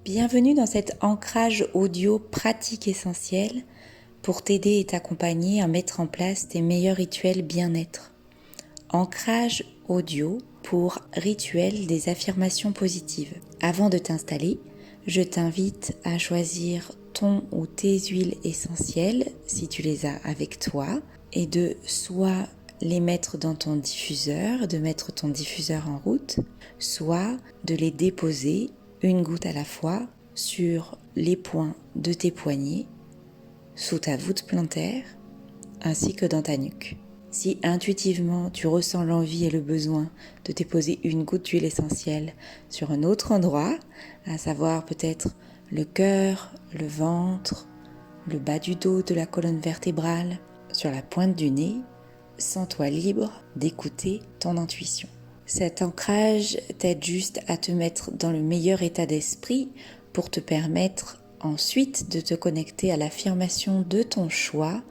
Bienvenue dans cet ancrage audio pratique essentiel pour t'aider et t'accompagner à mettre en place tes meilleurs rituels bien-être. Ancrage audio pour rituel des affirmations positives. Avant de t'installer, je t'invite à choisir ton ou tes huiles essentielles, si tu les as avec toi, et de soit les mettre dans ton diffuseur, de mettre ton diffuseur en route, soit de les déposer une goutte à la fois sur les points de tes poignets, sous ta voûte plantaire, ainsi que dans ta nuque. Si intuitivement tu ressens l'envie et le besoin de déposer une goutte d'huile essentielle sur un autre endroit, à savoir peut-être le cœur, le ventre, le bas du dos, de la colonne vertébrale, sur la pointe du nez, sens-toi libre d'écouter ton intuition. Cet ancrage t'aide juste à te mettre dans le meilleur état d'esprit pour te permettre ensuite de te connecter à l'affirmation de ton choix,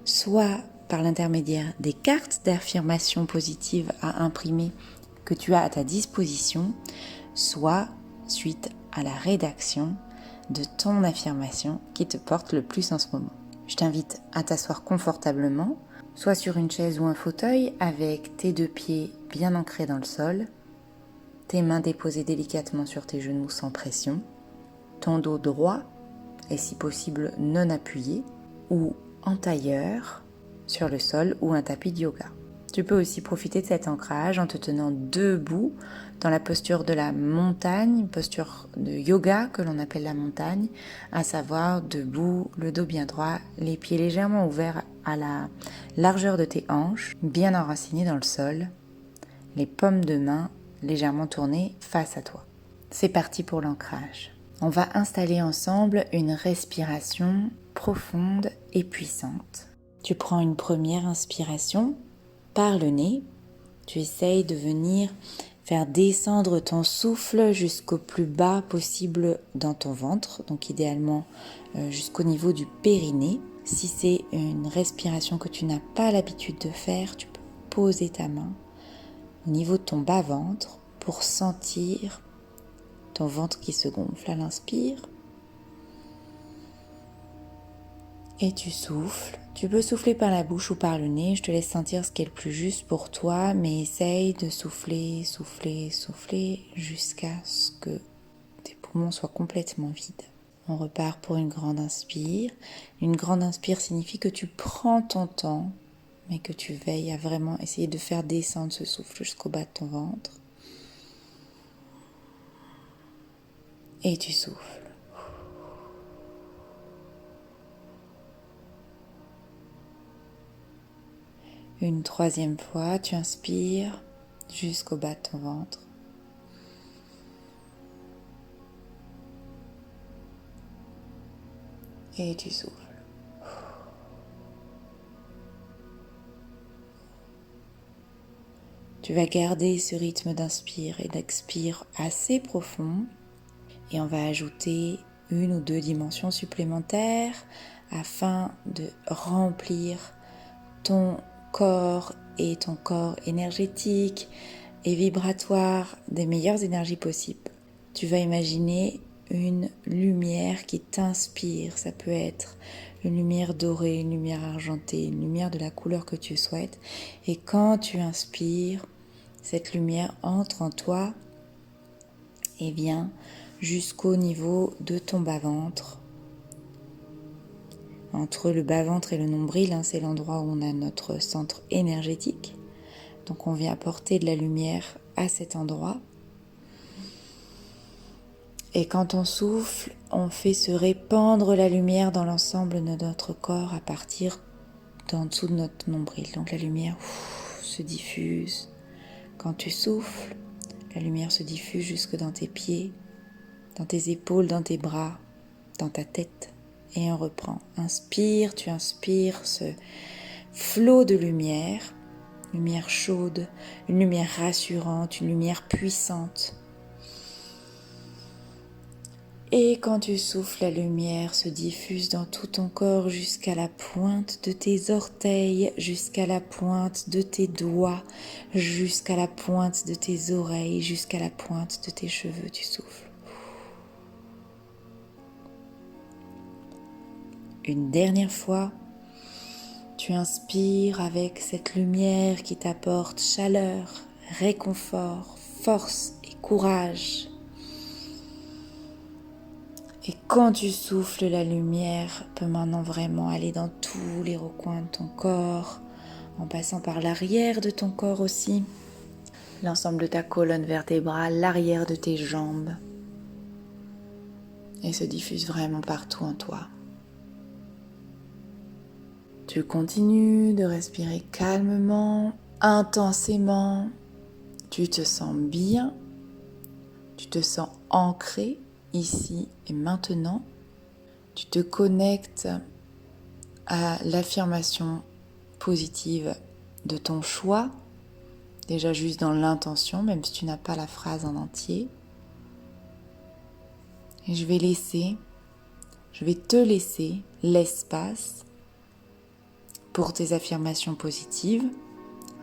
soit par l'intermédiaire des cartes d'affirmation positive à imprimer que tu as à ta disposition, soit suite à la rédaction de ton affirmation qui te porte le plus en ce moment. Je t'invite à t'asseoir confortablement, soit sur une chaise ou un fauteuil avec tes deux pieds bien ancrés dans le sol, tes mains déposées délicatement sur tes genoux sans pression, ton dos droit et si possible non appuyé ou en tailleur sur le sol ou un tapis de yoga. Tu peux aussi profiter de cet ancrage en te tenant debout dans la posture de la montagne, posture de yoga que l'on appelle la montagne, à savoir debout, le dos bien droit, les pieds légèrement ouverts à la largeur de tes hanches, bien enracinés dans le sol, les paumes de main légèrement tournées face à toi. C'est parti pour l'ancrage. On va installer ensemble une respiration profonde et puissante. Tu prends une première inspiration par le nez. Tu essayes de venir faire descendre ton souffle jusqu'au plus bas possible dans ton ventre, donc idéalement jusqu'au niveau du périnée. Si c'est une respiration que tu n'as pas l'habitude de faire, tu peux poser ta main au niveau de ton bas-ventre pour sentir ton ventre qui se gonfle à l'inspire. Et tu souffles. Tu peux souffler par la bouche ou par le nez. Je te laisse sentir ce qui est le plus juste pour toi, mais essaye de souffler, souffler, souffler jusqu'à ce que tes poumons soient complètement vides. On repart pour une grande inspire. Une grande inspire signifie que tu prends ton temps, mais que tu veilles à vraiment essayer de faire descendre ce souffle jusqu'au bas de ton ventre. Et tu souffles. Une troisième fois, tu inspires jusqu'au bas de ton ventre. Et tu souffles. Tu vas garder ce rythme d'inspire et d'expire assez profond. Et on va ajouter une ou deux dimensions supplémentaires afin de remplir ton corps et ton corps énergétique et vibratoire des meilleures énergies possibles. Tu vas imaginer une lumière qui t'inspire. Ça peut être une lumière dorée, une lumière argentée, une lumière de la couleur que tu souhaites. Et quand tu inspires, cette lumière entre en toi et vient jusqu'au niveau de ton bas-ventre. Entre le bas-ventre et le nombril, c'est l'endroit où on a notre centre énergétique. Donc on vient apporter de la lumière à cet endroit. Et quand on souffle, on fait se répandre la lumière dans l'ensemble de notre corps à partir d'en dessous de notre nombril. Donc la lumière se diffuse. Quand tu souffles, la lumière se diffuse jusque dans tes pieds, dans tes épaules, dans tes bras, dans ta tête. Et on reprend. Inspire, tu inspires ce flot de lumière chaude, une lumière rassurante, une lumière puissante. Et quand tu souffles, la lumière se diffuse dans tout ton corps jusqu'à la pointe de tes orteils, jusqu'à la pointe de tes doigts, jusqu'à la pointe de tes oreilles, jusqu'à la pointe de tes cheveux. Tu souffles. une dernière fois. Tu inspires avec cette lumière qui t'apporte chaleur, réconfort, force et courage. Et quand tu souffles, la lumière peut maintenant vraiment aller dans tous les recoins de ton corps, en passant par l'arrière de ton corps aussi, l'ensemble de ta colonne vertébrale, l'arrière de tes jambes, et se diffuse vraiment partout en toi. Tu continues de respirer calmement, intensément, tu te sens bien, tu te sens ancré ici et maintenant, tu te connectes à l'affirmation positive de ton choix, déjà juste dans l'intention, même si tu n'as pas la phrase en entier. Et je vais te laisser l'espace pour tes affirmations positives,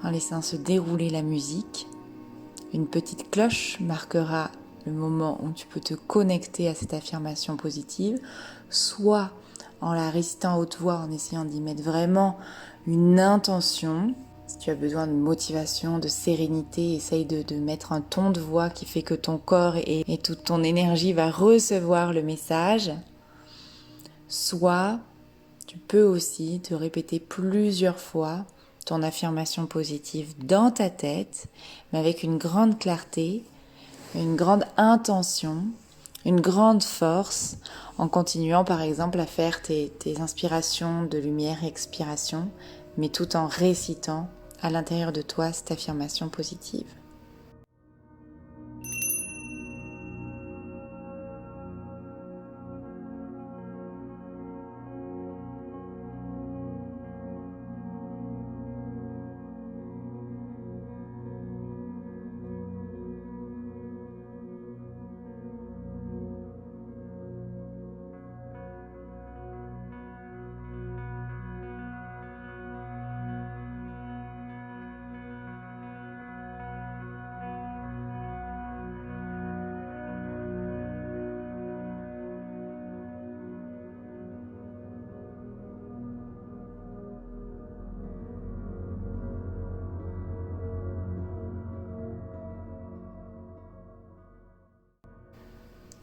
en laissant se dérouler la musique. Une petite cloche marquera le moment où tu peux te connecter à cette affirmation positive, soit en la récitant à haute voix, en essayant d'y mettre vraiment une intention. Si tu as besoin de motivation, de sérénité, essaye de mettre un ton de voix qui fait que ton corps et toute ton énergie va recevoir le message. Soit tu peux aussi te répéter plusieurs fois ton affirmation positive dans ta tête, mais avec une grande clarté, une grande intention, une grande force, en continuant par exemple à faire tes inspirations de lumière et expiration, mais tout en récitant à l'intérieur de toi cette affirmation positive.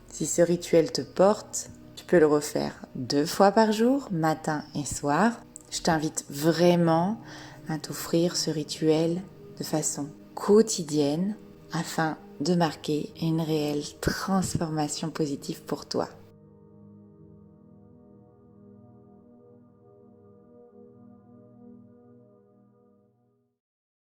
Si ce rituel te porte, tu peux le refaire 2 fois par jour, matin et soir. Je t'invite vraiment à t'offrir ce rituel de façon quotidienne afin de marquer une réelle transformation positive pour toi.